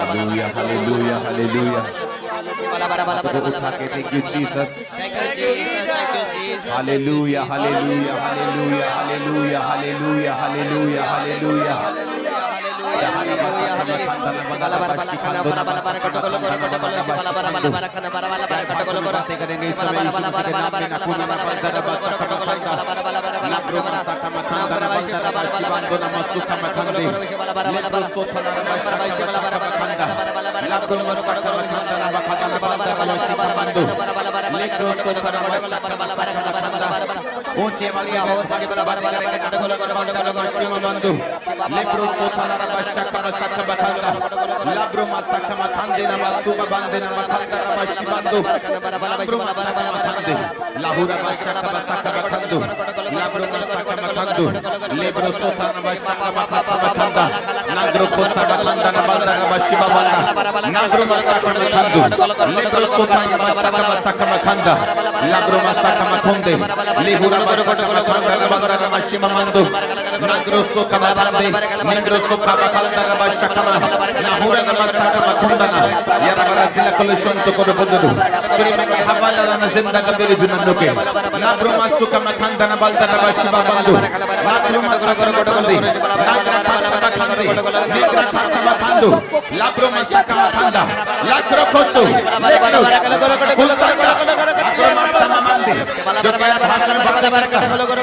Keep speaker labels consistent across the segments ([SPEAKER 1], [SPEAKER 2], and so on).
[SPEAKER 1] Hallelujah, hallelujah, hallelujah. Thank you, Jesus. Hallelujah, hallelujah, hallelujah, hallelujah, hallelujah, hallelujah, hallelujah.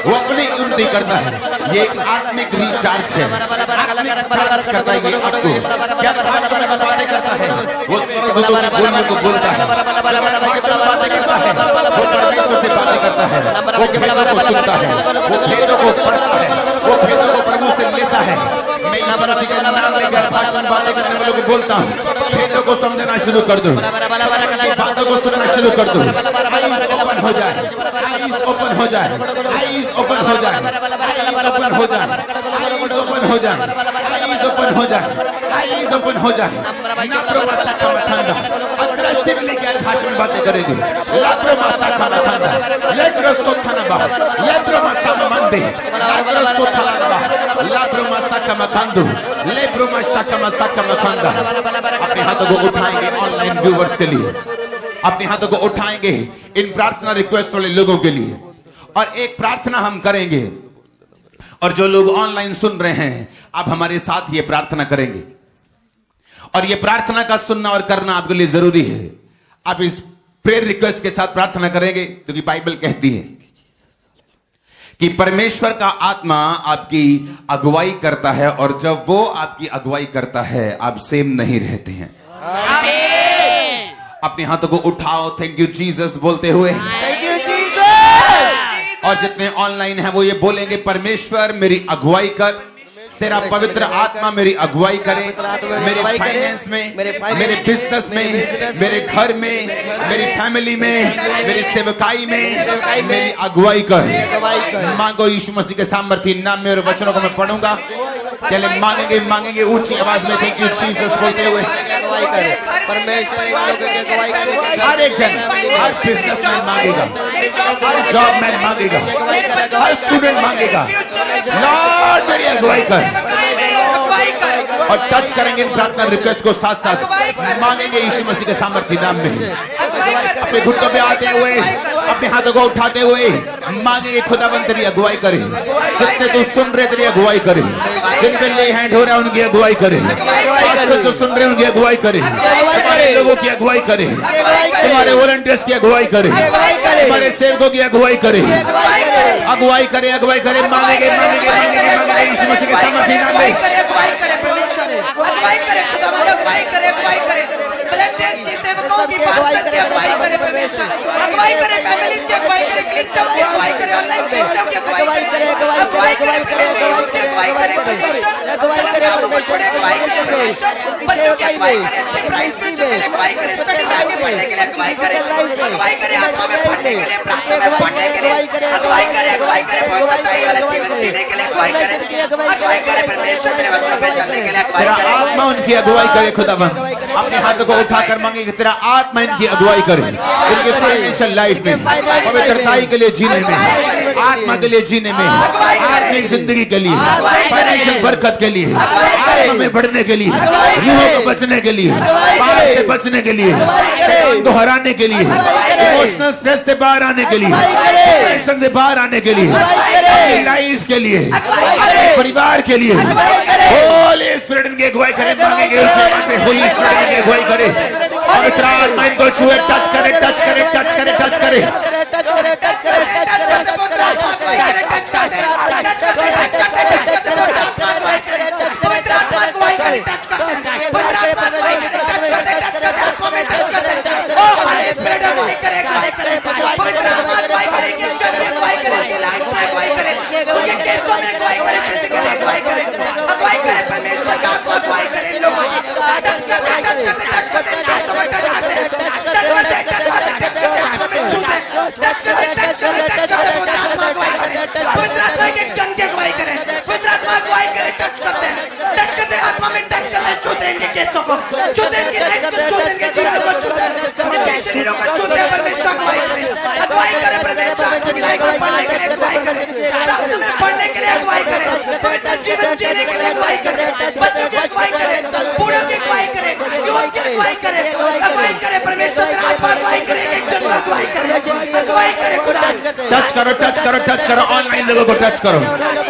[SPEAKER 1] वो अपनी उन्नति करता है। ये आत्मिक रिचार्ज है, चार्ज करता है। ये आपको क्या बातें करता है, वो स्वर्गदूतों के बोलने को बोलता है, बातें करता है, वो परमेश्वर से बातें करता है, वो भेदों को सुनता है, वो भेदों को पढ़ता है, वो भेदों को प्रभु से लेता है। मैं भाषण बातें करने वालों को बोलता हूँ, भेदों को समझना शुरू कर दो, बातों को सुनना शुरू कर दो। ओपन हो जाए, आईज ओपन हो जाए, आईज ओपन हो जाए, ओपन हो जाए, ओपन हो जाए, आईज ओपन हो जाए, आईज ओपन हो जाए। अग्रेसिवली क्या भाषण बातें करेगी, अपने हाथों को उठाएंगे ऑनलाइन व्यूवर्स के लिए, अपने हाथों को उठाएंगे इन प्रार्थना रिक्वेस्ट वाले लोगों के लिए, और एक प्रार्थना हम करेंगे। और जो लोग ऑनलाइन सुन रहे हैं, आप हमारे साथ ये प्रार्थना करेंगे, और ये प्रार्थना का सुनना और करना आपके लिए जरूरी है। आप इस प्रेयर रिक्वेस्ट के साथ प्रार्थना करेंगे, क्योंकि बाइबल कहती है कि परमेश्वर का आत्मा आपकी अगुवाई करता है, और जब वो आपकी अगुवाई करता है, आप सेम नहीं रहते हैं। अपने हाथों को उठाओ, थैंक यू जीसस बोलते हुए, थैंक यू जीसस। और जितने ऑनलाइन हैं वो ये बोलेंगे, परमेश्वर मेरी अगुवाई कर, तेरा पवित्र आत्मा मेरी अगुवाई करे, मेरे फाइनेंस में, मेरे बिजनेस में, मेरे घर में, मेरी फैमिली में, मेरी सेवकाई में मेरी अगुवाई कर। मांगो यीशु मसीह के सामर्थ्य नाम में, और वचनों को मैं पढ़ूंगा। चले मांगेंगे, मांगेंगे ऊंची आवाज में, थैंक यू जीसस बोलते हुए। हर एक जन, हर बिजनेसमैन मांगेगा, हर जॉब मैन मांगेगा, हर स्टूडेंट मांगेगा, लॉर्ड मेरी अगुवाई कर। और टच करेंगे इन प्रार्थना रिक्वेस्ट को, साथ साथ मांगेंगे यीशु मसीह के सामर्थ्य नाम में। अपने घुटनों पे आते हुए, अपने हाथों को उठाते हुए मांगेंगे, खुदावंद तेरी अगुवाई करे। जितने तू सुन रहे तेरी अगुवाई करे, जिन पे ले हैंड हो रहा है उनकी अगुवाई करे, जो सुन रहे उनकी अगुवाई करे, तुम्हारे लोगों की अगुवाई करे, तुम्हारे वॉलंटियर्स की अगुवाई करे, तुम्हारे सेवकों की अगुवाई करे, अगुवाई करे, अगुवाई करे। मांगेंगे, मांगेंगे, मांगेंगे, मांगेंगे यीशु मसीह के सामर्थ्य नाम में। तेरा आत्मा उनकी अगुवाई करे खुदावंद। अपने हाथों को उठाकर मांगे कि तेरा आत्मा इनकी अगुवाई करे, इनके फाइनेंशियल लाइफ में, पवित्रताई के लिए जीने में, आत्मा के लिए जीने में, आत्मिक जिंदगी के लिए, फाइनेंशियल बरकत के लिए, आत्मा में बढ़ने के लिए, रूहों को बचने के लिए, पाप से बचने के लिए, शैतान को हराने के लिए, इमोशनल स्ट्रेस से बाहर आने के लिए, डिप्रेशन से बाहर आने के लिए, लाइफ के लिए, परिवार के लिए, होली स्पिरिट इनकी अगुवाई करे, मांगेंगे उससे, होली स्पिरिट इनकी अगुवाई करे, पवित्र आत्मा इनको छुए, टच करे, टच करे, टच करे, टच करे, टच करो, टच करो, टच करो, ऑनलाइन लोगों को टच करो,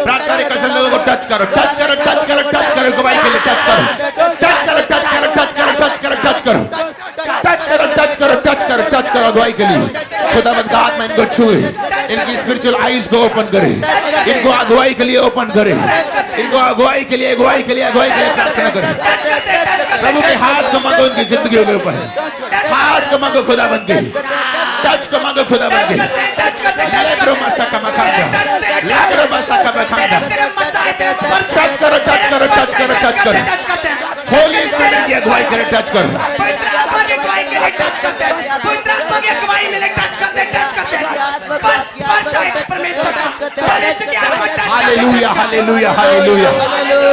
[SPEAKER 1] प्रार्थना कशन लोगों को टच करो, टच करो, टच करो, टच करो, गवाही के लिए टच करो, टच करो, टच करो, टच करो, टच करो, टच करो, टच करो, टच करो, टच करो, टच करो, गवाही के लिए खुदावंद का आत्मा इनको छुए, इनकी स्पिरिचुअल आईज को ओपन करे, इनको अगुवाई के लिए ओपन करे, इनको अगुवाई के लिए, अगुवाई के लिए, अगुवाई के लिए प्रार्थना करे। प्रभु के हाथ को मांगो उनकी जिंदगी के ऊपर, हाथ को मांगो खुदावंद के, टच को मांगो खुदावंद के, लेकरो मसा का मखांदा, लेकरो मसा का मखांदा, टच करो, टच करो, टच करो, टच करो, होली स्पिरिट की अगुवाई करे, टच करो, हालेलुया, हालेलुया, हालेलुया,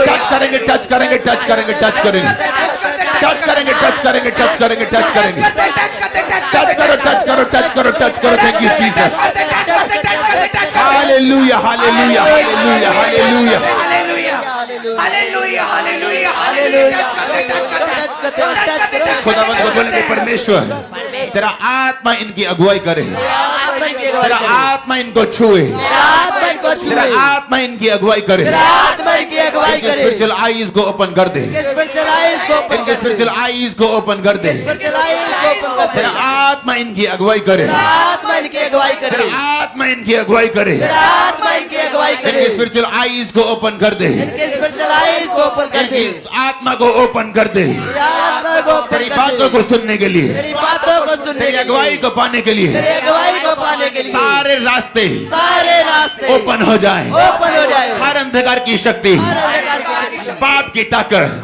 [SPEAKER 1] टच करेंगे, टच करेंगे, टच करेंगे, टच करेंगे, टच करेंगे, टच करेंगे, टच करेंगे, टच करेंगे, टच करो, टच करो, टच करो, टच करो, thank you Jesus, hallelujah, hallelujah, hallelujah, hallelujah, hallelujah, hallelujah, hallelujah, खुदावंद को बोलेंगे परमेश्वर तेरा आत्मा इनकी अगुवाई करे, तेरा आत्मा इनको छुए, तेरा आत्मा इनकी अगुवाई करे, इनके स्पिरिचुअल आईज को ओपन कर दे, इनके स्पिरिचुअल आईज को ओपन कर दे, तेरा आत्मा इनकी अगुवाई करे, तेरा आत्मा इनकी अगुवाई करे, इनके स्पिरिचुअल आईज को ओपन कर दे, इनकी आत्मा को ओपन कर दे, तेरी बातों को सुनने के लिए, तेरी अगुवाई को पाने के लिए, सारे रास्ते ओपन हो जाए, हर अंधकार की शक्ति, पाप की ताकत,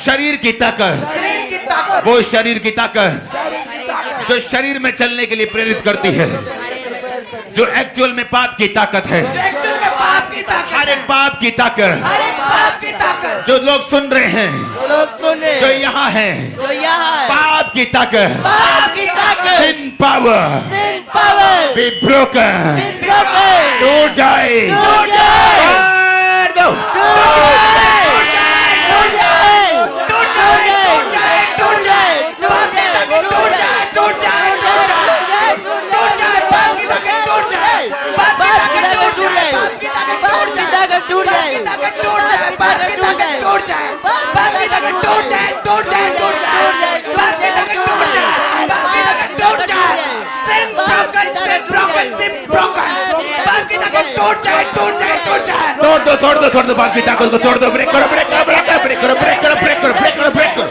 [SPEAKER 1] शरीर की ताकत, वो शरीर की ताकत जो शरीर में चलने के लिए प्रेरित करती है, जो एक्चुअल में पाप की ताकत है, हर एक पाप की ताकत जो लोग सुन रहे हैं, जो यहाँ है, पाप की ताकत, sin power be broken, टूट जाए, मार दो, तोड़ दो पाप की ताकत को, तोड़ दो, ब्रेक करो, ब्रेक करो, ब्रेक करो, ब्रेक करो, ब्रेक करो, ब्रेक करो, ब्रेक करो, ब्रेक करो,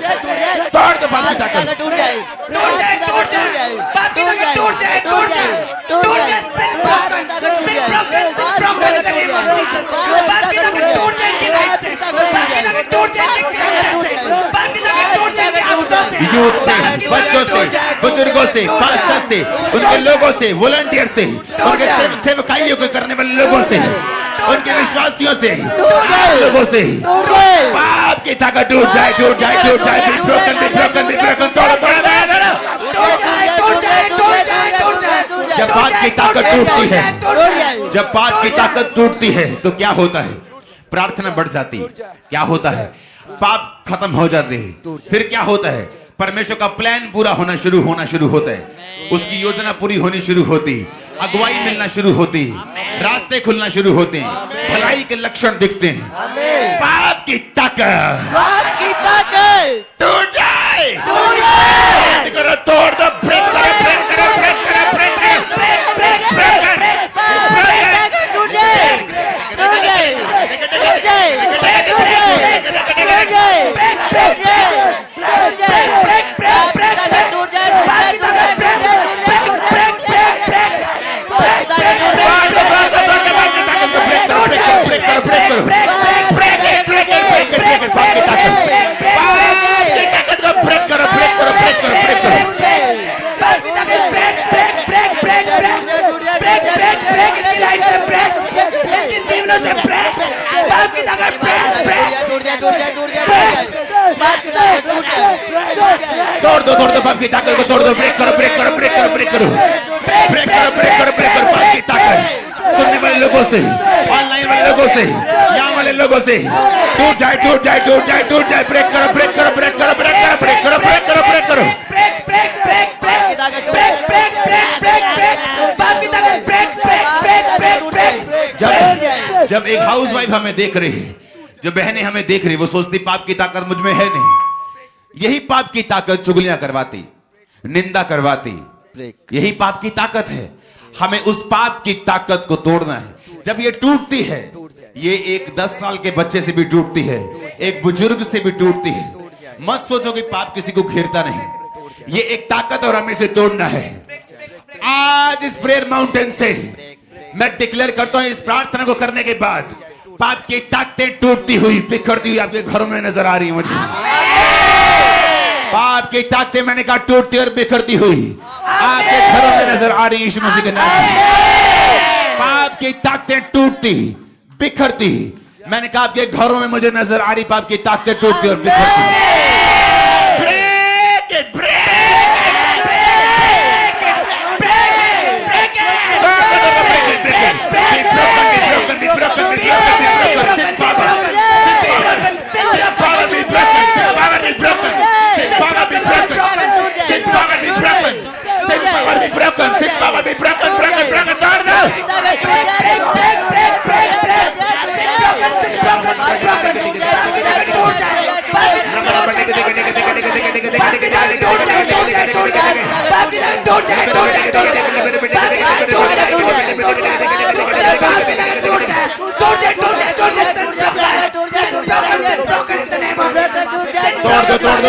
[SPEAKER 1] तोड़ दो पाप की ताकत, टूट जाए, टूट जाए, टूट जाए, पाप की ताकत टूट जाए, टूट जाए, टूट जाए, पाप की ताकत टूट जाए, पाप की ताकत टूट जाए, पाप की ताकत टूट जाए, पाप की ताकत टूट जाए, पाप की ताकत टूट जाए, यूथ से, बच्चों से, बुजुर्गों से, पास्टर से, उनके लोगों से, वॉलंटियर से, उनके सेवकाइयों को करने वाले लोगों से, उनके विश्वासियों से, लोगों से, पाप की ताकत टूट जाए, टूट जाए, टूट जाए, ब्रोकन, ब्रोकन, ब्रोकन, तोड़ो, तोड़ो, जब पाप की ताकत टूटती है, जब पाप की ताकत टूटती है तो क्या होता है? प्रार्थना बढ़ जाती है। क्या होता है? पाप खत्म हो जाते हैं। फिर क्या होता है? परमेश्वर का प्लान पूरा होना शुरू होता है। उसकी योजना पूरी होनी शुरू होती है, अगुवाई मिलना शुरू होती है, रास्ते खुलना शुरू होते हैं, भलाई के लक्षण दिखते हैं। पाप की ताकत टूट जाए, तोड़ दो, ब्रेक तोड़ दो पाप की ताकत को, तोड़ दो, ब्रेक करो पाप की ताकत। सुनने वाले लोगों से, ऑनलाइन वाले लोगों से, यहाँ वाले लोगों से टूट जाए, ब्रेक करो। जब एक हाउसवाइफ हमें देख रही है, जो बहनें हमें देख रही, वो सोचती पाप की ताकत मुझ में है नहीं। यही पाप की ताकत चुगलियां करवाती, निंदा करवाती, यही पाप की ताकत है। हमें उस पाप की ताकत को तोड़ना है। जब ये टूटती है, ये एक 10 साल के बच्चे से भी टूटती है, एक बुजुर्ग से भी टूटती है। मत सोचो कि पाप किसी को घेरता नहीं, ये एक ताकत और हमें इसे तोड़ना है। आज इस प्रेयर माउंटेन से मैं डिक्लेयर करता हूं, इस प्रार्थना को करने के बाद पाप की ताकतें टूटती हुई, बिखरती हुई आपके घरों में नजर आ रही है मुझे। पाप की ताकतें मैंने कहा टूटती और बिखरती हुई आपके घरों में नजर आ रही है यीशु मसीह के नाम में। पाप की ताकतें टूटती, बिखरती, मैंने कहा आपके घरों में मुझे नजर आ रही पाप की ताकतें टूटती और बिखरती।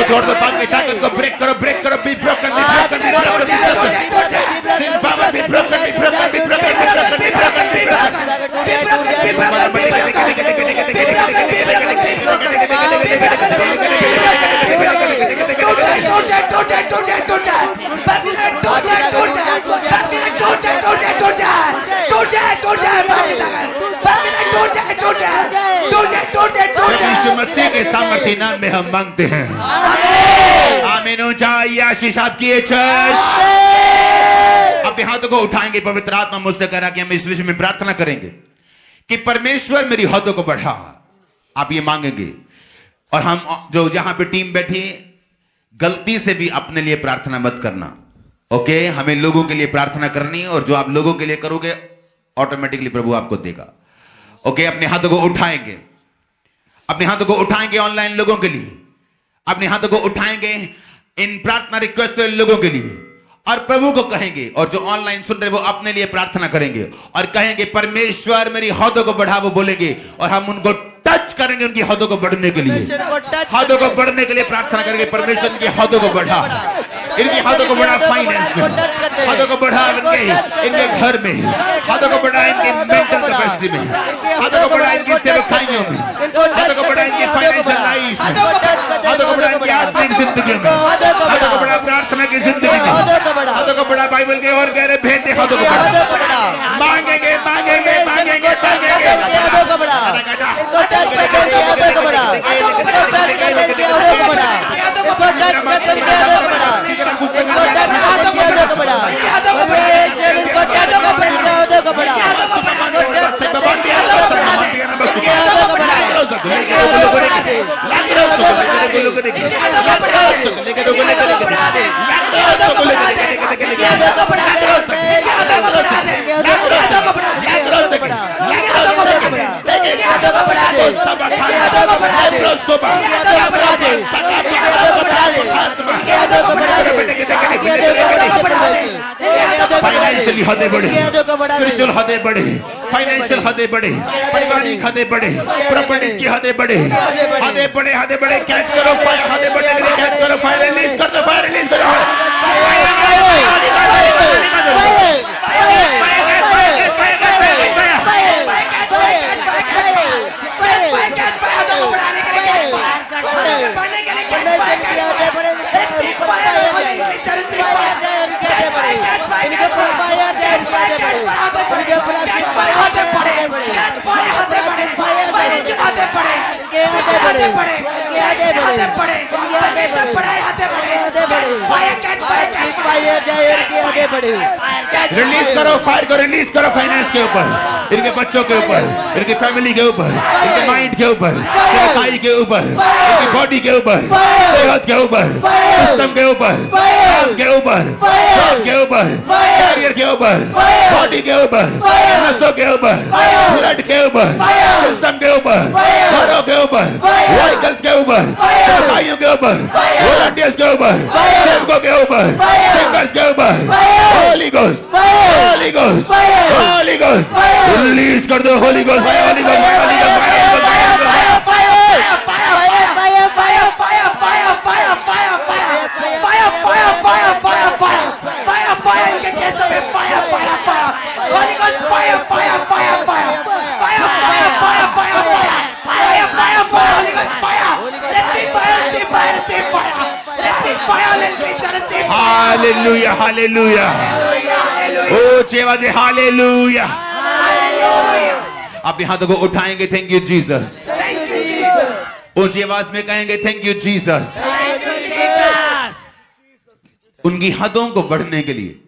[SPEAKER 1] तोड़ दो पाप की ताकत को, ब्रेक करो, be broken, sin power be broken, Yeshu Masih के सामर्थ्य नाम में हम मांगते हैं। आमीन। ऊंचाई आशीष आपकी है चर्च। अपने हाथों को उठाएंगे। पवित्र आत्मा मुझसे कह रहा कि हम इस विषय में प्रार्थना करेंगे कि परमेश्वर मेरी हदों को बढ़ा। आप ये मांगेंगे और हम जो जहां पे टीम बैठी, गलती से भी अपने लिए प्रार्थना मत करना। ओके, हमें लोगों के लिए प्रार्थना करनी है और जो आप लोगों के लिए करोगे ऑटोमेटिकली प्रभु आपको देगा। ओके, अपने हाथों को उठाएंगे, अपने हाथों को उठाएंगे ऑनलाइन लोगों के लिए, अपने हाथों को उठाएंगे इन प्रार्थना रिक्वेस्ट लोगों के लिए और प्रभु को कहेंगे। और जो ऑनलाइन सुन रहे वो अपने लिए प्रार्थना करेंगे और कहेंगे परमेश्वर मेरी हदों को बढ़ा। वो बोलेंगे और हम उनको टच करेंगे उनकी हदों को बढ़ने के लिए, हदों को बढ़ने के लिए प्रार्थना करेंगे। परमेश्वर इनकी हदों को बढ़ा, इनकी हदों को बढ़ा फाइनेंस में, हदों को बढ़ा इनके घर में, हदों को बढ़ा इनके मेंटल कैपेसिटी में, हदों को बढ़ा इनकी सेवकाइयों में, हदों को बढ़ा इनकी फाइनेंशियल लाइफ में, हदों को बढ़ा इनकी आत्मिक जिंदगी में, हदों को बढ़ा प्रार्थना की जिंदगी में, हदों को बढ़ा बाइबल के और गहरे भेद हदों को बढ़ा। मांगेंगे मांगेंगे मांगेंगे सबा लेब्रो सोबा फाइनेंशियली हदें बढ़े, स्पिरिचुअल हदें बढ़े, फाइनेंशियल हदें बढ़े, पारिवारिक हदें बढ़े, प्रॉपर्टी की हदें बढ़े, हदें बढ़े, हदें बढ़े। कैच करो फायर, हदें बढ़े, कैच करो फायर, रिलीज कर दो फायर, रिलीज करो रिलीज करो फायर को, रिलीज करो फाइनेंस के ऊपर, इनके बच्चों के ऊपर, इनकी फैमिली के ऊपर, इनके माइंड के ऊपर, सेवकाई के ऊपर, इनकी बॉडी के ऊपर, सेहत के ऊपर, सिस्टम के ऊपर, काम के ऊपर, जॉब के ऊपर, कैरियर के ऊपर, बॉडी के ऊपर, नसों के ऊपर, ब्लड के ऊपर, सिस्टम के ऊपर, घरों के ऊपर, व्हीकल्स के ऊपर, सेवकाइयों के ऊपर, वॉलंटियर्स के ऊपर, सेवकों के ऊपर, सिंगर्स के ऊपर, holy ghost, holy ghost, holy ghost, release कर दो holy ghost, holy ghost, holy ghost, hallelujah, hallelujah, ओ जेवा दे, हालेलुया। आप हाथों को उठाएंगे, थैंक यू जीसस, ऊंची आवाज में कहेंगे थैंक यू जीसस। उनकी हदों को बढ़ने के लिए,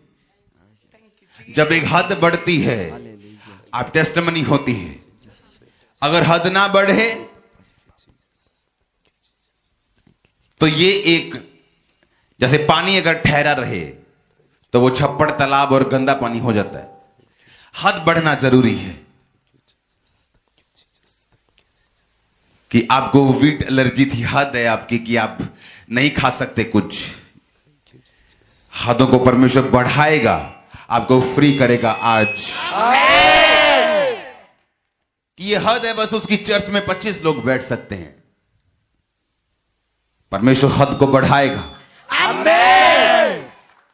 [SPEAKER 1] जब एक हद बढ़ती है आप टेस्टमनी होती है। अगर हद ना बढ़े तो ये एक, जैसे पानी अगर ठहरा रहे तो वो छप्पड़, तालाब और गंदा पानी हो जाता है। हद बढ़ना जरूरी है कि आपको वीट एलर्जी थी, हद है आपकी कि आप नहीं खा सकते कुछ। हदों को परमेश्वर बढ़ाएगा, आपको फ्री करेगा आज। कि ये हद है बस उसकी चर्च में 25 लोग बैठ सकते हैं, परमेश्वर हद को बढ़ाएगा। आमीन।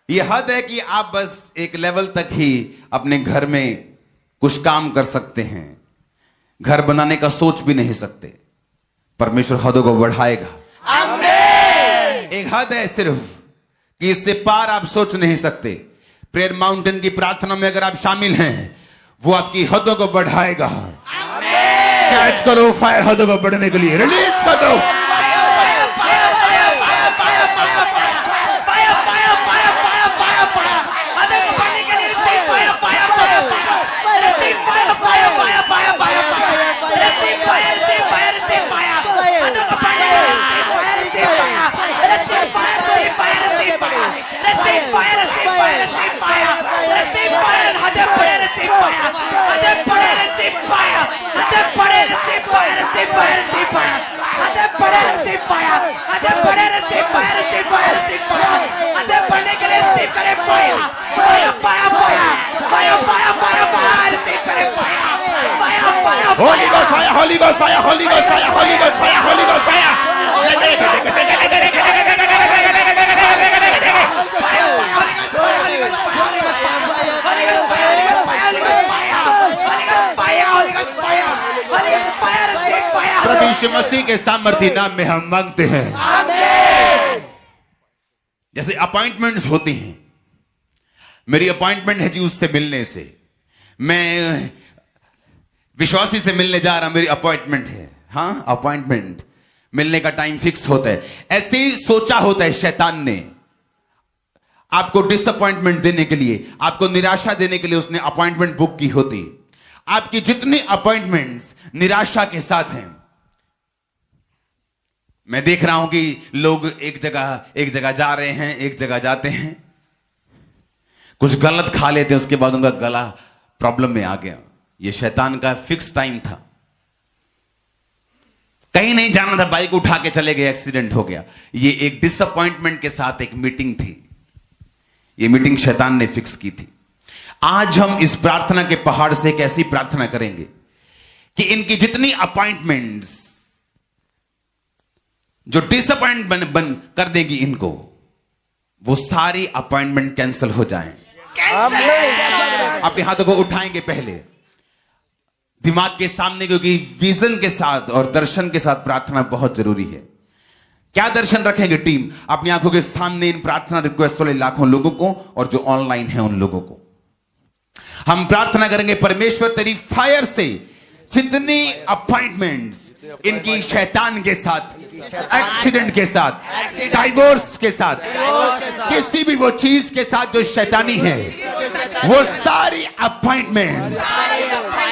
[SPEAKER 1] ये हद है कि आप बस एक लेवल तक ही अपने घर में कुछ काम कर सकते हैं, घर बनाने का सोच भी नहीं सकते, परमेश्वर हदों को बढ़ाएगा। आमीन। एक हद है सिर्फ कि इससे पार आप सोच नहीं सकते। प्रेयर माउंटेन की प्रार्थना में अगर आप शामिल हैं, वो आपकी हदों को बढ़ाएगा। कैच करो फायर हदों को बढ़ने के लिए, रिलीज कर दो। Holy Ghost fire, Holy Ghost fire, Holy Ghost fire, Holy Ghost fire, Holy Ghost fire. प्रभु यीशु मसीह के सामर्थी नाम में हम मांगते हैं। जैसे अपॉइंटमेंट्स होती हैं, मेरी अपॉइंटमेंट है जी उससे मिलने से, मैं विश्वासी से मिलने जा रहा, मेरी अपॉइंटमेंट है। हाँ, अपॉइंटमेंट, मिलने का टाइम फिक्स होता है। ऐसे ही सोचा होता है शैतान ने, आपको डिसअपॉइंटमेंट देने के लिए, आपको निराशा देने के लिए उसने अपॉइंटमेंट बुक की होती। आपकी जितनी अपॉइंटमेंट्स निराशा के साथ हैं, मैं देख रहा हूं कि लोग एक जगह जा रहे हैं, एक जगह जाते हैं, कुछ गलत खा लेते हैं, उसके बाद उनका गला प्रॉब्लम में आ गया। ये शैतान का फिक्स टाइम था। कहीं नहीं जाना था, बाइक उठा के चले गए, एक्सीडेंट हो गया। ये एक डिसअपॉइंटमेंट के साथ एक मीटिंग थी। ये मीटिंग शैतान ने फिक्स की थी। आज हम इस प्रार्थना के पहाड़ से एक ऐसी प्रार्थना करेंगे कि इनकी जितनी अपॉइंटमेंट्स जो डिसअपॉइंट बन कर देगी इनको, वो सारी अपॉइंटमेंट कैंसिल हो जाएं। अपने हाथों को उठाएंगे पहले दिमाग के सामने, क्योंकि विजन के साथ और दर्शन के साथ प्रार्थना बहुत जरूरी है। क्या दर्शन रखेंगे टीम? अपनी आंखों के सामने इन प्रार्थना रिक्वेस्ट वाले लाखों लोगों को और जो ऑनलाइन है उन लोगों को हम प्रार्थना करेंगे, परमेश्वर तेरी फायर से जितनी अपॉइंटमेंट्स इनकी शैतान के साथ, एक्सीडेंट के साथ, डाइवोर्स के साथ, किसी भी वो चीज के साथ जो शैतानी है, वो सारी अपॉइंटमेंट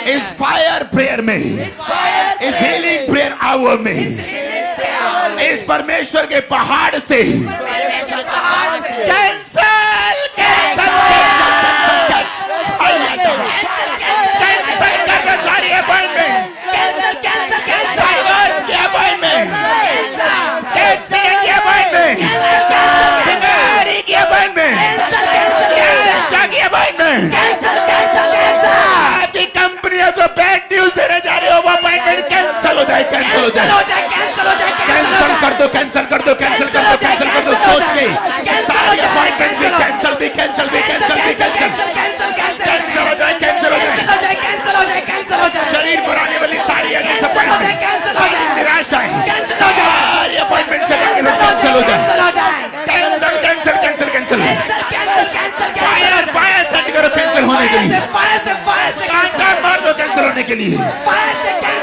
[SPEAKER 1] इस फायर प्रेयर में, इस हीलिंग प्रेयर आवर में, इस परमेश्वर के पहाड़ से कैंसल कर दो सारी अपॉइंटमेंट, डाइवोर्स की अपॉइंटमेंट, एक्सीडेंट की अपॉइंटमेंट, बीमारी की अपॉइंटमेंट, कैंसर की अपॉइंटमेंट, आपकी कंपनियों को बैड न्यूज देने जा रहे हो, वो अपॉइंटमेंट कैंसिल हो जाए, कैंसिल हो जाए, कैंसिल कर दो, कैंसिल कर दो, कैंसिल कर दो, कैंसिल कर दो। सोच के सारी अपॉइंटमेंट भी कैंसिल, भी कैंसिल, भी कैंसिल, भी कैंसिल, कैंसिल हो जाए, कैंसिल हो जाए। शरीर पर आने वाली सारी डिसअपॉइंटमेंट, निराशाएं, सारी अपॉइंटमेंट से कैंसिल हो जाए, cancel, cancel, cancel, cancel. Fire, fire set करो कैंसिल होने के लिए, कांटा मार दो कैंसिल होने के लिए,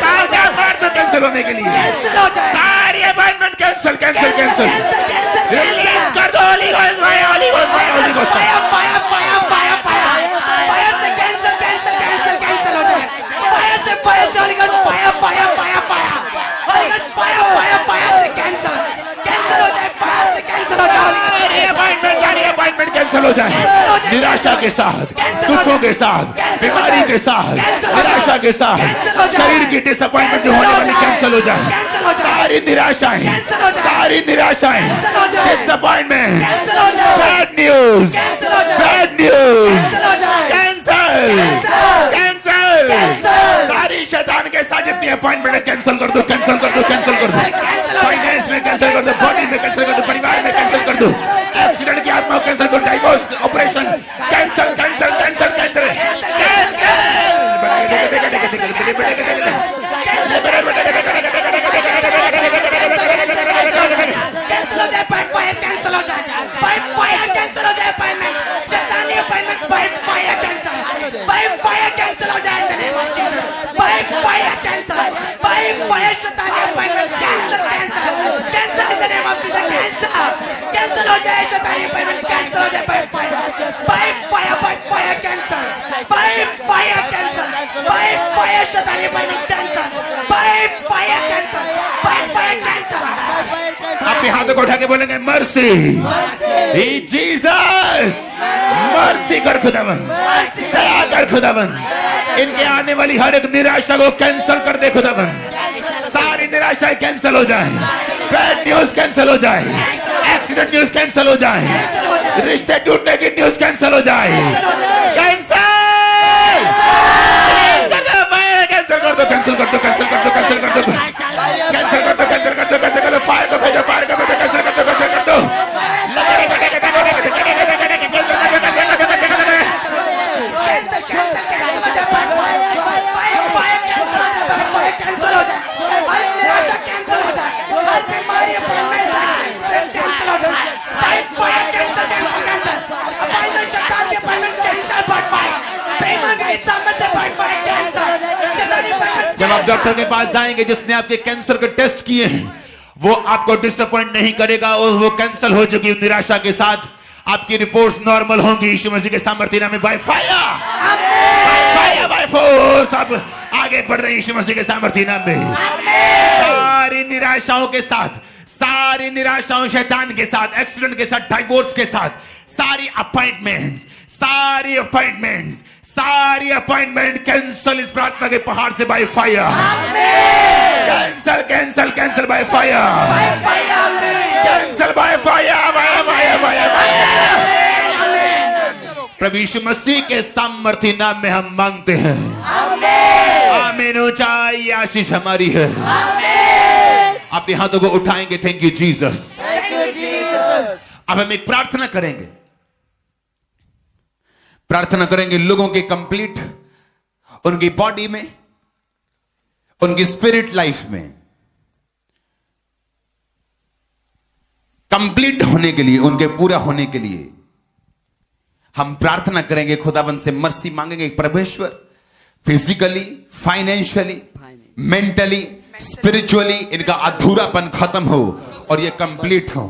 [SPEAKER 1] कांटा मार दो कैंसिल होने के लिए, सारी appointment cancel, cancel, cancel. Release कर दो holy ghost, holy ghost, holy ghost, fire, fire, fire, fire, fire से कैंसिल, कैंसिल, कैंसिल, कैंसिल हो जाए, फायर से, फायर से Holi ghost, fire, fire, fire, fire, Holi ghost, fire, fire, fire से cancel, cancel हो जाए, फायर से कैंसिल हो जाए, अपॉइंटमेंट कैंसिल हो जाए। निराशा के साथ, दुखों के साथ, बीमारी के साथ, निराशा के साथ, शरीर की डिसअपॉइंटमेंट जो होने वाली कैंसिल हो जाए, सारी निराशाएं, सारी निराशाएं, disappointment, bad news, bad news, cancel, cancel, सारी शैतान के साथ जितनी अपॉइंटमेंट कैंसिल कर दो, कैंसिल कर दो, कैंसिल कर दो। फाइनेंस में कैंसिल कर दो, बॉडी में कैंसिल कर दो, परिवार में कैंसिल कर दो, एक्सीडेंट की आत्मा कैंसिल कर दो, divorce operation cancel, cancel, cancel, cancel, अपने हाथों को उठा के बोलेंगे मर्सी, जीसस, मर्सी कर खुदावन, दया कर खुदावन, इनके आने वाली हर एक निराशा को कैंसिल कर दे खुदावन, सारी निराशाएं कैंसिल हो जाए, बैड न्यूज कैंसिल हो जाए, एक्सीडेंट न्यूज कैंसिल हो जाए, रिश्ते टूटने की न्यूज कैंसिल हो जाए, कैंसिल कर दो, कैंसिल कर दो, कैंसिल कर दो, कैंसिल कर दो, कैंसिल कर दो, कैंसिल कर दो, कैंसिल कर दो, फायर को भेजो, फायर को भेजो, कैंसिल कर दो, कैंसिल कर दो, जब आप डॉक्टर के पास जाएंगे जिसने आपके कैंसर के टेस्ट किए हैं, वो आपको डिसअपॉइंट नहीं करेगा और वो कैंसिल हो चुकी निराशा के साथ आपकी रिपोर्ट्स नॉर्मल होंगी यीशु मसीह के सामर्थ्य नाम में, बाय फायर, बाय फोर्स आप आगे बढ़ रहे हैं यीशु मसीह के सामर्थ्य नाम में। सारी निराशाओं के साथ, सारी निराशाओं शैतान के साथ, एक्सीडेंट के साथ, डाइवोर्स के साथ, सारी अपॉइंटमेंट्स, सारी अपॉइंटमेंट्स, सारी अपॉइंटमेंट कैंसल इस प्रार्थना के पहाड़ से by fire. Cancel cancel cancel by fire. Cancel by fire. प्रभु यीशु मसीह के सामर्थ्य नाम में हम मांगते हैं। आमीन। ऊंचाई आशीष हमारी है। अपने हाथों को उठाएंगे। Thank you Jesus. अब हम एक प्रार्थना करेंगे। प्रार्थना करेंगे लोगों के कंप्लीट, उनकी बॉडी में, उनकी स्पिरिट लाइफ में कंप्लीट होने के लिए, उनके पूरा होने के लिए हम प्रार्थना करेंगे। खुदाबंद से मर्सी मांगेंगे। परमेश्वर फिजिकली, फाइनेंशियली, मेंटली, स्पिरिचुअली इनका अधूरापन खत्म हो और ये कंप्लीट हो।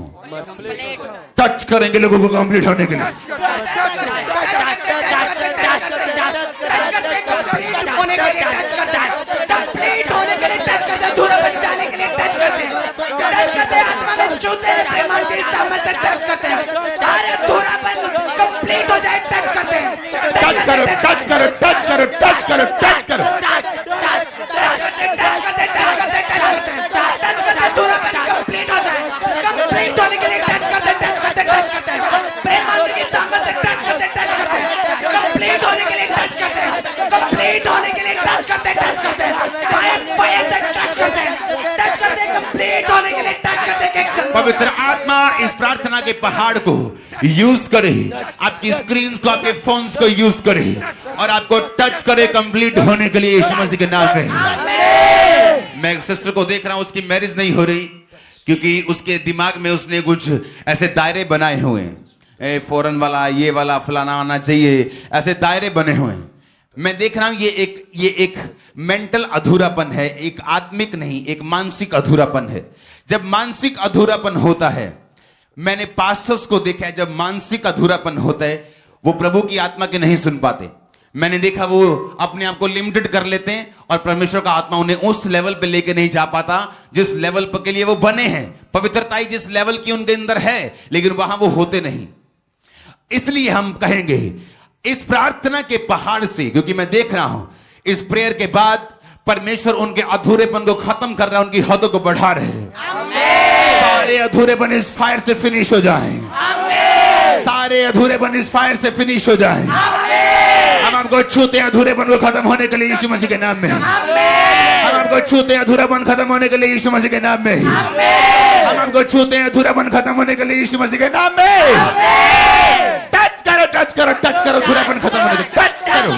[SPEAKER 1] टच करेंगे लोगों को कंप्लीट होने के लिए।
[SPEAKER 2] कंप्लीट होने के लिए टच करते हैं। अधूरापन जाने के लिए टच करते हैं। टच करते हैं। आत्मा में छूते हैं। प्रेमांतिक सामर्थ्य से टच करते हैं। सारे अधूरापन कंप्लीट हो जाए। टच करते हैं।
[SPEAKER 1] टच करो, टच करो, टच करो, टच करो, टच करो।
[SPEAKER 2] अधूरापन कंप्लीट हो जाए। कंप्लीट होने के लिए टच करते हैं। टच करते हैं। टच करते हैं। प्रेमांतिक सामर्थ्य से टच करते हैं। टच करते हैं। कंप्लीट होने के लिए टच करते हैं। कंप्लीट होने के लिए टच करते हैं। टच करते हैं। फायर से टच करते हैं। टच करते हैं। कंप्लीट होने के लिए टच करते हैं।
[SPEAKER 1] पवित्र आत्मा इस प्रार्थना के पहाड़ को यूज करे, आपकी स्क्रीन को, आपके फोन्स को यूज करे और आपको टच करे कंप्लीट होने के लिए यीशु मसीह के नाम में। मैं एक सिस्टर को देख रहा हूं, उसकी मैरिज नहीं हो रही क्योंकि उसके दिमाग में उसने कुछ ऐसे दायरे बनाए हुए हैं। फौरन वाला, ये वाला, फलाना आना चाहिए, ऐसे दायरे बने हुए हैं। मैं देख रहा हूं ये एक मेंटल अधूरापन है, एक आत्मिक नहीं, एक मानसिक अधूरापन है। जब मानसिक अधूरापन होता है, मैंने पास्टर्स को देखा है, जब मानसिक अधूरापन होता है वो प्रभु की आत्मा के नहीं सुन पाते। मैंने देखा वो अपने आप को लिमिटेड कर लेते हैं और परमेश्वर का आत्मा उन्हें उस लेवल पे लेके नहीं जा पाता जिस लेवल पर के लिए वो बने हैं। पवित्रता जिस लेवल की उनके अंदर है, लेकिन वहां वो होते नहीं। इसलिए हम कहेंगे इस प्रार्थना के पहाड़ से, क्योंकि मैं देख रहा हूं इस प्रेयर के बाद परमेश्वर उनके अधूरेपन को खत्म कर रहा है, उनकी हदों को बढ़ा रहे हैं। सारे अधूरेपन इस फायर से फिनिश हो जाएं। सारे अधूरेपन इस फायर से फिनिश हो जाएं। हम आपको छूते हैं अधूरेपन को खत्म होने के लिए यीशु मसीह के नाम में। हम आपको छूते हैं अधूरापन खत्म होने के लिए यीशु मसीह के नाम में। हम आपको छूते हैं अधूरापन खत्म होने के लिए यीशु मसीह के नाम में। टच करो, टच करो, टच करो, अधूरापन खत्म होने के लिए टच करो।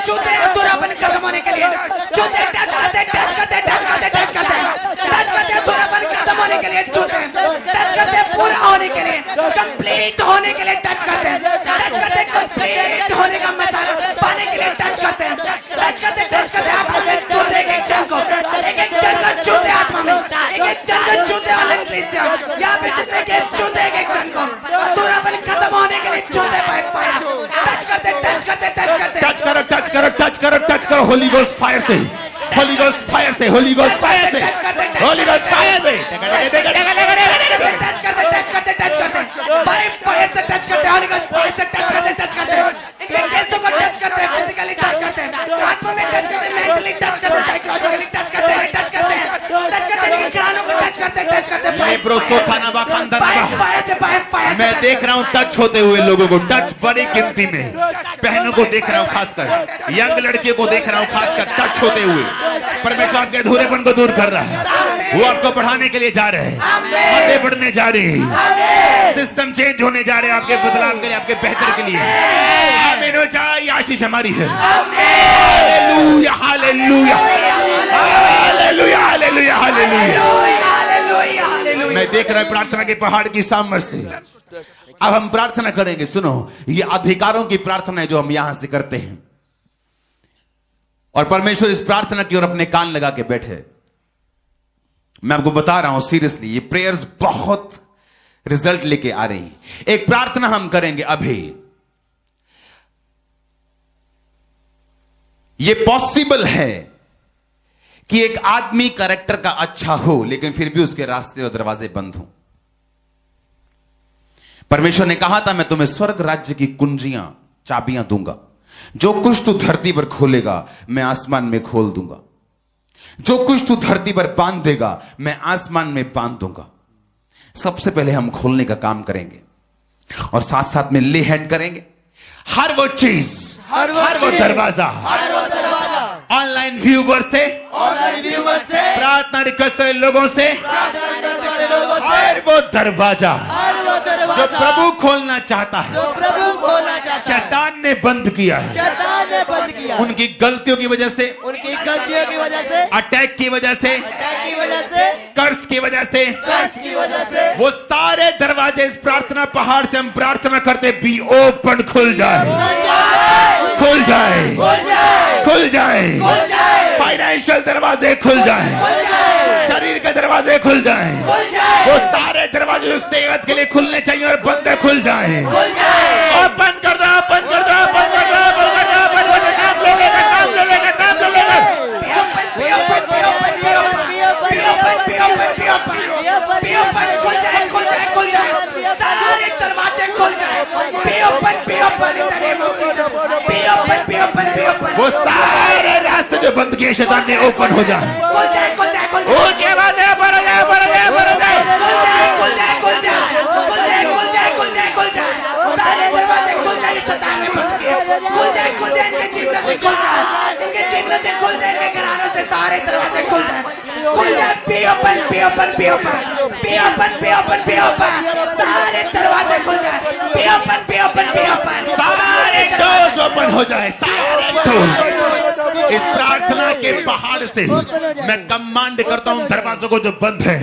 [SPEAKER 2] छूते हैं अधूरापन खत्म होने के लिए। छूते हैं, टच करते हैं, टच करते हैं, टच करते हैं, टच करते हैं, टच करते हैं अधूरापन खत्म होने के लिए। छूते हैं, टच करते हैं पूरा होने के लिए, कंप्लीट होने के लिए टच करते हैं। टच करते हैं कंप्लीट होने का मसाला पाने के लिए टच करते हैं। टच करते हैं आत्मा में छूते हैं। एक जन को, एक जन का छूते आत्मा में, एक जन का छूते वाले यहाँ पे जितने के छूते एक जन को अधूरापन खत्म होने के लिए छूते पाया। टच करते, टच करते, टच करते,
[SPEAKER 1] टच करो, टच करो, टच करो, टच करो। होली गोस्ट फायर से, होली गोस्ट फायर से, होली गोस्ट फायर से, होली गोस्ट फायर से
[SPEAKER 2] टच करते, टच करते, बाय फायर से टच करते, होली गोस्ट फायर से टच करते, टच करते, केसों को टच करते, फिजिकली टच करते, आत्मा में टच करते, मेंटली टच करते, साइकोलॉजिकली टच करते, टच करते, कानों को टच करते, टच करते।
[SPEAKER 1] मैं देख रहा हूँ टच होते हुए लोगों को, टच बड़ी गिनती में, बहनों को देख रहा हूँ, खासकर यंग लड़कियों को देख रहा हूँ, खासकर टच होते हुए। परमेश्वर आपके अधूरेपन को दूर कर रहा है, वो आपको बढ़ाने के लिए जा रहे हैं, आगे बढ़ने जा रहे हैं, सिस्टम चेंज होने जा रहे हैं आपके बदलाव के लिए, आपके बेहतर के लिए। आमीन हो जाए, आशीष हमारी है। Hallelujah, hallelujah, hallelujah, hallelujah, hallelujah. मैं देख रहा हूं प्रार्थना के पहाड़ की सामर्थ से। अब हम प्रार्थना करेंगे। सुनो, ये अधिकारों की प्रार्थना है जो हम यहां से करते हैं, और परमेश्वर इस प्रार्थना की ओर अपने कान लगा के बैठे। मैं आपको बता रहा हूं सीरियसली, ये प्रेयर्स बहुत रिजल्ट लेके आ रही हैं। एक प्रार्थना हम करेंगे अभी। ये पॉसिबल है कि एक आदमी कैरेक्टर का अच्छा हो, लेकिन फिर भी उसके रास्ते और दरवाजे बंद हों। परमेश्वर ने कहा था, मैं तुम्हें स्वर्ग राज्य की कुंजियां चाबियां दूंगा। जो कुछ तू धरती पर खोलेगा मैं आसमान में खोल दूंगा, जो कुछ तू धरती पर बांध देगा मैं आसमान में बांध दूंगा। सबसे पहले हम खोलने का काम करेंगे और साथ साथ में ले हैंड करेंगे। हर वो चीज, हर वो दरवाजा, ऑनलाइन व्यूवर से, प्रार्थना रिक्वेस्ट वाले लोगों से, हर वो दरवाजा जो प्रभु खोलना चाहता है, शैतान ने बंद किया है। उनकी गलतियों की वजह से, अटैक की वजह से, कर्ज की वजह से, वो सारे दरवाजे इस प्रार्थना पहाड़ से हम प्रार्थना करते बी ओपन, खुल जाए, खुल जाए, खुल जाए। फाइनेंशियल दरवाजे खुल जाए, शरीर के दरवाजे खुल जाए, वो सारे दरवाजे जो सेहत के लिए खुलने चाहिए और बंद खुल जाए। ओपन कर दो, ओपन कर दो, ओपन कर दो, ओपन कर दो, ओपन कर दो। काम लेगा, काम लेगा, काम लेगा।
[SPEAKER 2] खुल जाए, खुल जाए, खुल जाए, सारे दरवाजे खुल जाए।
[SPEAKER 1] वो सारे रास्ते जो बंद किए शैतान ने ओपन हो जाए।
[SPEAKER 2] खुल जाए, खुल जाए, खुल जाए,
[SPEAKER 1] खुल जाए, बढ़ जाए, बढ़ जाए, बढ़ जाए।
[SPEAKER 2] खुल जाए, खुल जाए, खुल जाए, खुल जाए, खुल जाए, खुल जाए, खुल जाए, सारे दरवाजे खुल जाए शैतान ने बंद किए। खुल जाए, खुल जाए, इनके जीवन से खुल जाए, इनके जीवन से खुल जाए, इनके घरानों से सारे दरवाजे खुल जाए, खुल जाए। Be open, be open, be open, be open, be open, be open, सारे दरवाजे खुल जाए। Be open, be open, be open,
[SPEAKER 1] सारे डोर्स ओपन हो जाए, सारे डोर्स। इस प्रार्थना के पहाड़ से मैं कमांड करता हूं दरवाजों को जो बंद है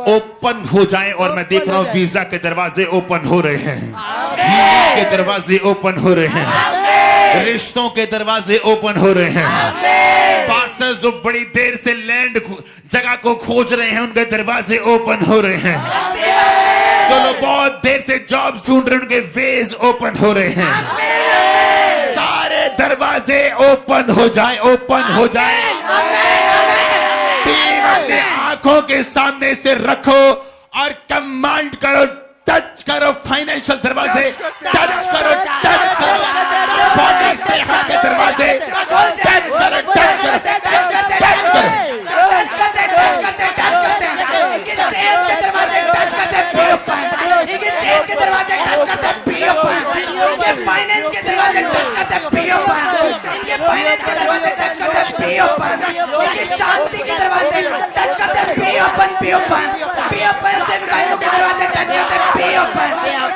[SPEAKER 1] ओपन हो जाए। और मैं देख रहा हूं वीजा के दरवाजे ओपन हो रहे हैं, हीलिंग के दरवाजे ओपन हो रहे हैं, रिश्तों के दरवाजे ओपन हो रहे हैं। पास्टर्स जो बड़ी देर से लैंड जगह को खोज रहे हैं उनके दरवाजे ओपन हो रहे हैं। जो लोग बहुत देर से जॉब ढूंढ रहे हैं उनके वेज ओपन हो रहे हैं। सारे दरवाजे ओपन हो जाए, ओपन हो जाए। टीम अपने आंखों के सामने से रखो और कमांड करो, टच करो फाइनेंशियल दरवाजे, टच करो, टच करो बॉडी सेहत के दरवाजे, टच करो, टच करो, टच करो।
[SPEAKER 2] टच करते, टच करते, टच करते, इनके सेहत के दरवाजे टच करते, बी ओपन, इनके सेहत के दरवाजे टच करते, बी ओपन, इनके फाइनेंस के दरवाजे टच करते, बी ओपन, इनके फाइनेंस के दरवाजे टच करते, बी ओपन, इनके शांति के दरवाजे टच करते, be open, be open, be open, सेवकाइयों के दरवाजे टच करते, बी ओपन,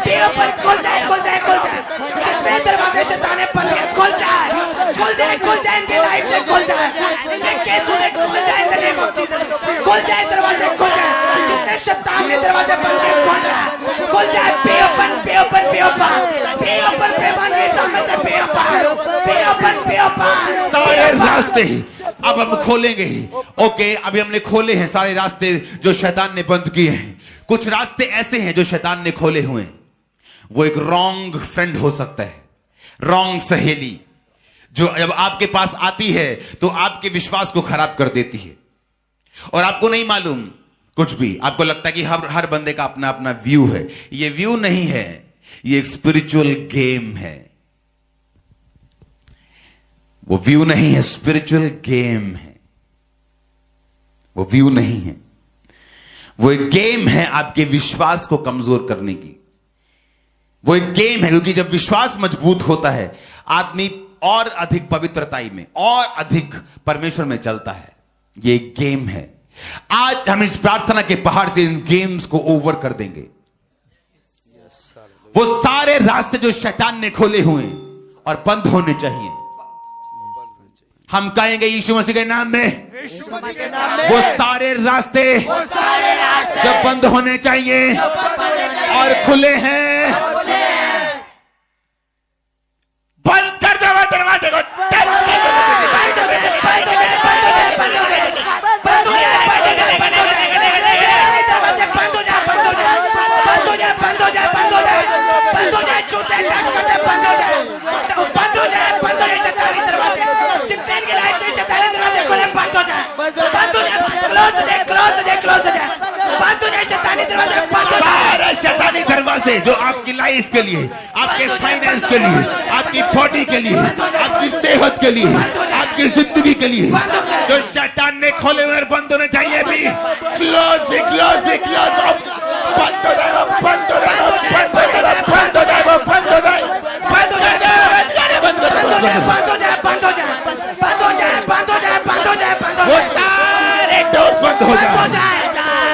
[SPEAKER 2] बी ओपन, खुल जाए, खुल जाए, खुल जाए। जितने दरवाजे शैतान ने बंद किए खुल जाए, खुल जाए, खुल जाए, इनके लाइफ से खुल जाए, इनके केसों से खुल जाए, in the name of Jesus खुल जाए, दरवाजे खुल जाए। जितने शैतान ने दरवाजे बंद किए खुल जाए, खुल जाए। Be open, be open, be open, be open, प्रेमान के सामने से be open, be open, be open.
[SPEAKER 1] सारे रास्ते अब हम खोलेंगे ही। ओके, अभी हमने खोले हैं सारे रास्ते जो शैतान ने बंद किए हैं। कुछ रास्ते ऐसे हैं जो शैतान ने खोले हुए हैं। वो एक रॉन्ग फ्रेंड हो सकता है, रॉन्ग सहेली, जो जब आपके पास आती है तो आपके विश्वास को खराब कर देती है और आपको नहीं मालूम कुछ भी। आपको लगता है कि हर बंदे का अपना अपना व्यू है। ये व्यू नहीं है, ये एक स्पिरिचुअल गेम है। वो व्यू नहीं है, स्पिरिचुअल गेम है। वो व्यू नहीं है, वो एक गेम है आपके विश्वास को कमजोर करने की। वो एक गेम है क्योंकि जब विश्वास मजबूत होता है आदमी और अधिक पवित्रताई में और अधिक परमेश्वर में चलता है। ये एक गेम है। आज हम इस प्रार्थना के पहाड़ से इन गेम्स को ओवर कर देंगे। वो सारे रास्ते जो शैतान ने खोले हुए और बंद होने चाहिए, हम कहेंगे यीशु मसीह के नाम में, वो सारे रास्ते जो बंद होने चाहिए और खुले हैं, बंद कर दो दरवाजे को। शैतानी दरवाजे जो आपकी लाइफ के लिए, आपके फाइनेंस के लिए, आपकी बॉडी के लिए, आपकी सेहत के लिए, आपकी जिंदगी के लिए जो शैतान ने खोले हुए बंद होने चाहिए भी क्लोज भी क्लोज भी क्लोज बंद हो जाएगा, बंद हो जाएगा, बंद हो जाएगा, बंद हो जाएगा, बंद हो जाएगा, बंद हो जाएगा, बंद हो जाएगा,
[SPEAKER 2] बंद हो जाए, बंद हो जाए, बंद हो जाए, बंद हो जाए, बंद हो जाए, बंद हो
[SPEAKER 1] वो
[SPEAKER 2] जाए,
[SPEAKER 1] सारे डोर बंद हो जाए,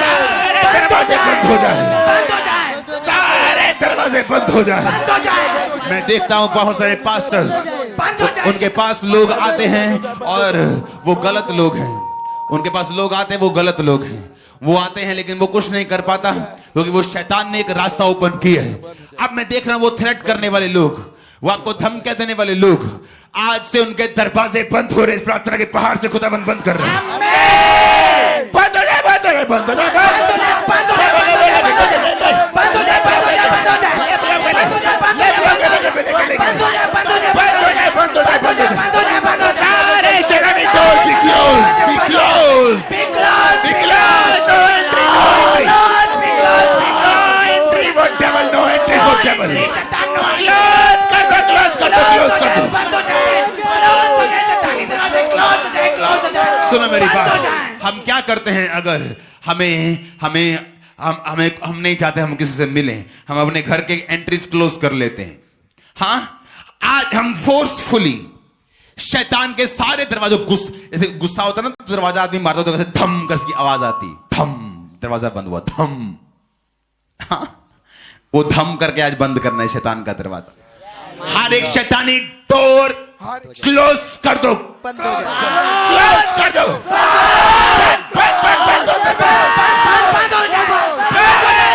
[SPEAKER 1] सारे दरवाजे बंद हो जाए,
[SPEAKER 2] बंद हो जाए,
[SPEAKER 1] सारे दरवाजे बंद हो जाए।
[SPEAKER 2] बंद हो जाए,
[SPEAKER 1] मैं देखता हूँ बहुत सारे पास्टर्स,
[SPEAKER 2] बंद हो जाए।
[SPEAKER 1] उनके पास लोग आते हैं और वो गलत लोग हैं। उनके पास लोग आते हैं, वो गलत लोग हैं। वो आते हैं लेकिन वो कुछ नहीं कर पाता क्योंकि वो शैतान ने एक रास्ता ओपन किया है। अब मैं देख रहा हूं वो थ्रेट करने वाले लोग, वो आपको धमकी देने वाले लोग, आज से उनके दरवाजे बंद हो रहे। इस प्रार्थना के पहाड़ से खुदा बंद कर रहे हैं। बंद हो जाए, बंद हो जाए, बंद हो जाए, बंद हो जाए, बंद हो जाए, बंद हो जाए, बंद हो जाए, बंद हो जाए, बंद हो जाए, बंद हो जाए, सारे शैतानी doors be closed, be closed, be closed, be closed, no entry, no entry for devil, no entry for devil. Close कर दो, close कर दो, close कर दो।
[SPEAKER 2] बंद हो जाए, close हो जाए, शैतानी दरवाजे close हो जाए, close हो जाए।
[SPEAKER 1] सुनो मेरी
[SPEAKER 2] बंद हो
[SPEAKER 1] बात,
[SPEAKER 2] जाए।
[SPEAKER 1] हम क्या करते हैं अगर हम नहीं चाहते हम किसी से मिलें, हम अपने घर के एंट्रीज क्लोज कर लेते हैं। हाँ, आज हम फोर्सफुली शैतान के सारे दरवाजों जैसे गुस्सा होता है ना, तो दरवाजा आदमी मारता तो कैसे धम कर की आवाज आती, धम, दरवाजा बंद हुआ, धम। हाँ, वो धम करके आज बंद करना है शैतान का दरवाजा। हर एक शैतानी डोर क्लोज कर दो, क्लोज कर दो, बंद हो जाए,
[SPEAKER 2] बंद हो जाए, बंद हो जाए, बंद हो जाए,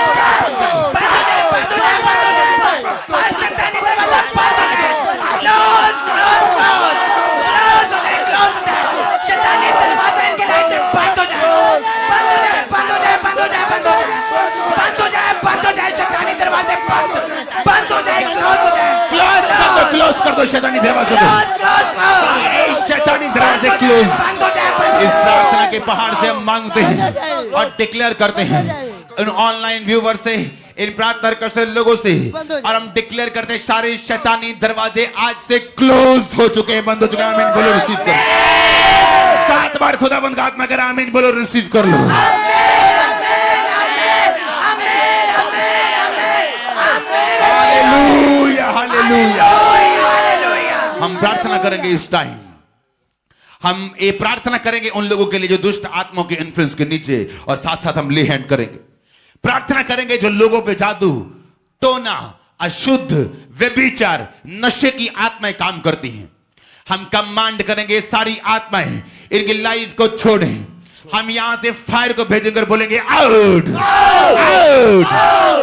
[SPEAKER 2] बंद हो जाए, बंद हो जाए, हर शैतानी दरवाजा बंद हो जाए, क्लोज, क्लोज, क्लोज, क्लोज हो जाए, क्लोज हो जाए, शैतानी दरवाजा इनके लाइफ से बंद हो जाए, बंद हो जाए, बंद हो जाए, बंद हो जाए, बंद हो जाए, बंद हो जाए, बंद हो जाए, शैतानी दरवाजे बंद हो जाए, क्लोज हो जाए,
[SPEAKER 1] क्लोज कर दो शैतानी दरवाजे को,
[SPEAKER 2] क्लोज, क्लोज,
[SPEAKER 1] शैतानी दरवाजे क्लोज।
[SPEAKER 2] बंद हो जाए, बंद हो
[SPEAKER 1] इस
[SPEAKER 2] जाए।
[SPEAKER 1] प्रार्थना के पहाड़ से हम मांगते हैं और डिक्लेयर करते हैं इन ऑनलाइन व्यूवर से, इन प्रार्थना करते लोगों से, और हम डिक्लेयर करते हैं सारे शैतानी दरवाजे आज से क्लोज हो चुके हैं, बंद हो चुके हैं। आमीन बोलो, रिसीव करो। 7 बार खुदा बंद का आत्मा कर आमीन बोलो, रिसीव कर लो। Hallelujah, hallelujah. हम प्रार्थना करेंगे इस टाइम, हम ये प्रार्थना करेंगे उन लोगों के लिए जो दुष्ट आत्माओं के इन्फ्लुएंस के नीचे, और साथ साथ हम ले हैंड करेंगे, प्रार्थना करेंगे जो लोगों पे जादू, टोना, अशुद्ध, व्यभिचार, नशे की आत्माएं काम करती हैं। हम कमांड करेंगे सारी आत्माएं इनकी लाइफ को छोड़ें। हम यहां से फायर को भेजेंगे और बोलेंगे आउट, आउट,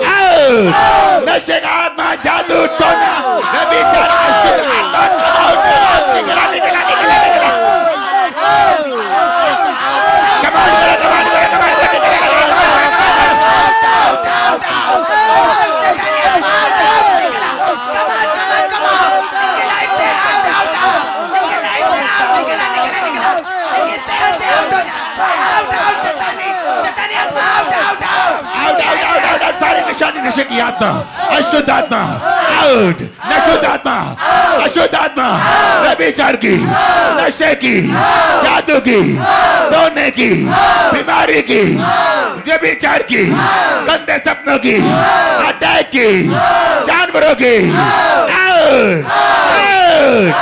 [SPEAKER 1] आउट। नशे का आत्मा, जादू, टोना, व्यभिचार, अशुद्ध आत्मा, आउट, निकला, निकला, निकला, निकला। कमांड करो, कमांड करो, कमांड करो, सारे निशानी नशे की आत्मा, अशुद्ध आत्मा आउट, नशुद्ध आत्मा, अशुद्ध आत्मा, व्यभिचार की, नशे की, जादू की, रोने की, बीमारी की, व्यभिचार की, गंदे सपनों की, अटैक की, जानवरों की, out, out,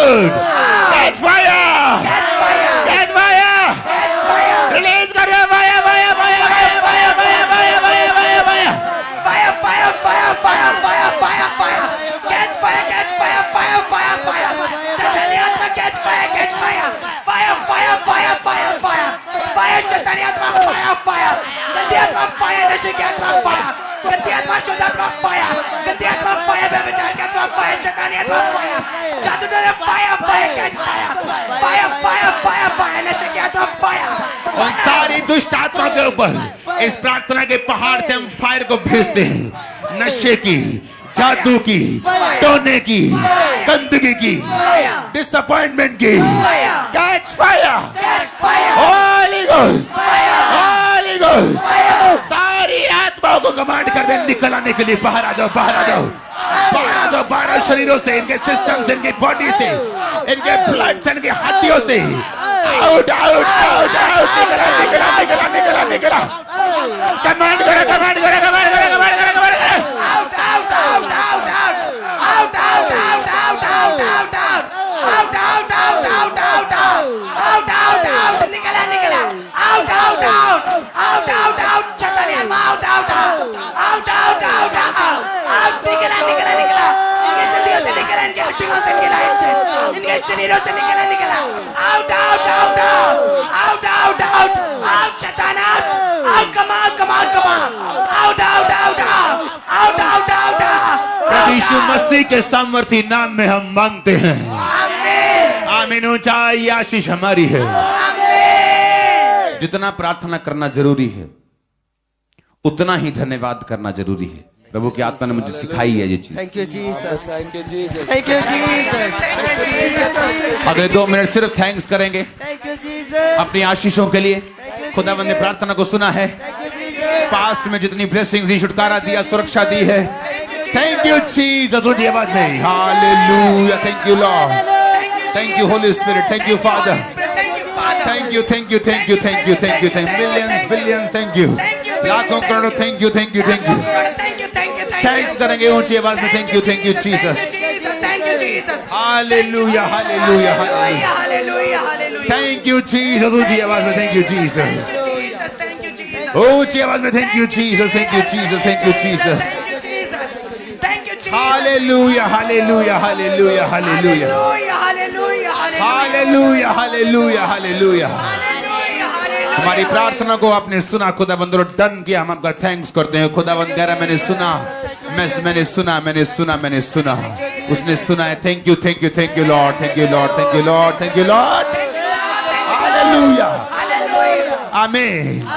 [SPEAKER 1] Catch fire! Catch fire! Catch fire! Catch fire! Release करो fire! Fire! Fire! Fire! Fire! Fire! Fire! Fire! Fire! Fire!
[SPEAKER 2] Fire! Fire! Fire! Fire! Fire! Fire! Catch fire! Catch fire! Fire! Fire! Fire! शैतानी आत्मा catch fire! Catch fire! Fire! Fire! Fire! Fire! Fire! Fire! शैतानी आत्मा fire! Fire! गंदी आत्मा fire! नशे की आत्मा fire! गंदी आत्मा शुद्ध आत्मा fire! गंदी आत्मा fire! व्यभिचार की आत्मा fire! शैतानी get on fire. जादू टोना fire, fire, catch fire. Fire, fire, fire, fire. नशे के हाथ में fire.
[SPEAKER 1] उन सारी दुष्ट आत्मा के ऊपर इस प्रार्थना के पहाड़ से हम फायर को भेजते हैं। नशे की, जादू की, टोने की, गंदगी की, डिसअपॉइंटमेंट की, catch fire, Holi ghost, holy ghost. सारी आत्माओं को कमांड कर दे, निकल आने के लिए बाहर आ जाओ, बाहर आ जाओ, बाहर आ जाओ, बाहर आओ शरीरों से, इनके सिस्टम से, इनकी बॉडी से, इनके ब्लड से, इनकी हड्डियों से। आउट, आउट, आउट, आउट, निकला, निकला, निकला, निकला, निकला। कमांड करो, कमांड करो, कमांड करो, कमांड करो, कमांड करो।
[SPEAKER 2] Out, out, out, out, out. Out, out, out, out, out, out, out. Out, out, out, out, out, out. Out, out, out. निकला, निकला. Out, out, out. Out, out, out. शैतानी आत्मा, out, out, out. Out, out, out, out. Out, निकला, निकला, निकला. इनके जल्दियों से निकला, इनके हड्डियों से, इनकी लाइफ से, इनके शरीरों से निकला, निकला. Out, out, out, out. Out, out, out. Out, शैतान, out. Out, come on, come on, come on. Out, out, out, out. Out, out, out, out.
[SPEAKER 1] प्रभु यीशु मसीह के सामर्थी नाम में हम मांगते हैं।
[SPEAKER 2] आमीन.
[SPEAKER 1] आमीन। ऊंचाई आशीष हमारी है।
[SPEAKER 2] आमीन.
[SPEAKER 1] जितना प्रार्थना करना जरूरी है उतना ही धन्यवाद करना जरूरी है। प्रभु की आत्मा ने मुझे सिखाई है ये चीज।
[SPEAKER 3] Thank you, Jesus. Thank you, Jesus. Thank you, Jesus.
[SPEAKER 2] Thank you, Jesus.
[SPEAKER 1] अगले 2 मिनट सिर्फ थैंक्स करेंगे
[SPEAKER 3] Thank you, Jesus.
[SPEAKER 1] अपनी आशीषों के लिए। खुदावंद ने प्रार्थना को सुना है।
[SPEAKER 3] Thank you, Jesus.
[SPEAKER 1] पास्ट में जितनी ब्लेसिंग्स दी, छुटकारा दिया, सुरक्षा दी है। Thank you Jesus. ऊंची आवाज में hallelujah. Thank you Lord, thank you Holi spirit, thank you father, thank you, thank you, thank you, thank you, thank you, thank billions, billions, thank you, लाखों करोड़ों thank you, thank you, thank you. Thanks करेंगे ऊंची आवाज में। Thank you, thank you Jesus. Hallelujah, hallelujah, hallelujah. Thank you Jesus. ऊंची आवाज में thank you Jesus. ऊंची आवाज में thank you Jesus, thank you Jesus, thank you Jesus. Hallelujah, hallelujah, hallelujah, hallelujah, hallelujah, hallelujah, hallelujah. हमारी प्रार्थना को आपने सुना खुदावंद, डन किया। हम आपका थैंक्स करते हैं खुदावंद। कह रहा मैंने सुना, मैंने सुना, मैंने सुना, मैंने सुना, उसने सुना है। Thank you, thank you, thank you Lord, thank you Lord, thank you Lord, thank you Lord. Hallelujah, आमीन।